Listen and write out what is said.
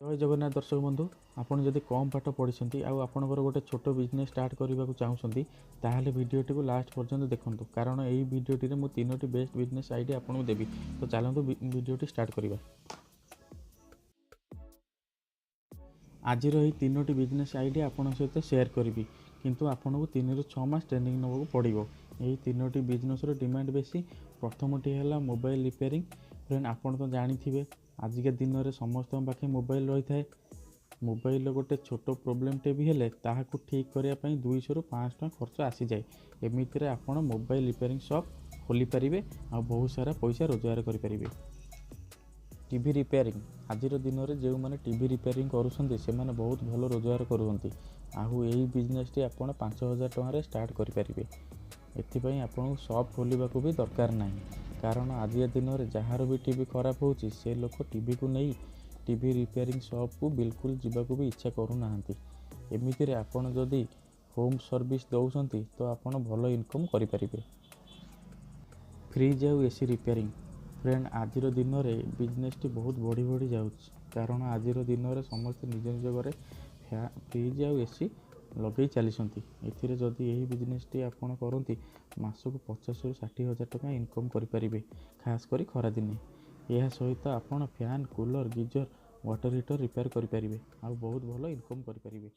जय जगन्नाथ दर्शक बंधु आपन जदि कम पाठ पढ़ी आपणकर गोटे छोट बिजनेस स्टार्ट करने को चाहूँगी ताहले वीडियोटी को लास्ट पर्यंत देखूँ कारण यही वीडियोटी में मुझे 3टी बेस्ट बिजनेस आइडिया आपको देवी। तो चलतु वीडियोटी स्टार्ट करवा। आज यही 3टी बिजनेस आइडिया आपन सहित शेयर करी किंतु आपन को 3 ରୁ 6 मास ट्रेनिंग नवा पड़ो। यही 3टी बिजनेस डिमांड बेसी। प्रथमटी है मोबाइल रिपेयरिंग। फ्रेंड आपन तो जानी आजिका दिन में समस्त पाखे मोबाइल रही है। मोबाइल गोटे छोट प्रोब्लेमटे भी है ताकू ठीक करने 200 ରୁ 500 टका खर्च आसी जाए। एमिति आप मोबाइल रिपेयरिंग शॉप खोली पारे और बहुत सारा पैसा रोजगार करें। टीवी रिपेयरिंग आज दिन में जो मैंने टीवी रिपेयरिंग करुँच से बहुत भल रोजगार करुँच। आहू यही बिजनेस टी आप 5000 टकर स्टार्ट करेंगे। एपाई आपको शॉप खोलने को भी दरकार ना कारण आज दिन में जार भी टीवी खराब हो से लोग टीवी को नहीं टीवी रिपेयरिंग शॉप को बिल्कुल जावाक भी इच्छा करूना। एमिति आपन जदि होम सर्विस दौरान तो आपन भल इनकम करें। फ्रिज आउ एसी रिपेयरिंग फ्रेंड आज दिन में बिजनेस टी बहुत बढ़ी बढ़ी जाऊँ कारण आज दिन में समस्त निज निज घर फ्रिज आउ एसी लगे चली। जदि यही बिजनेस टी आपन करती मासक 50 ରୁ 60 हजार टका इनकम करें खास करी खरा दिने। यह सहित आपन fan cooler geyser water heater repair करें और बहुत भल इनकम करें।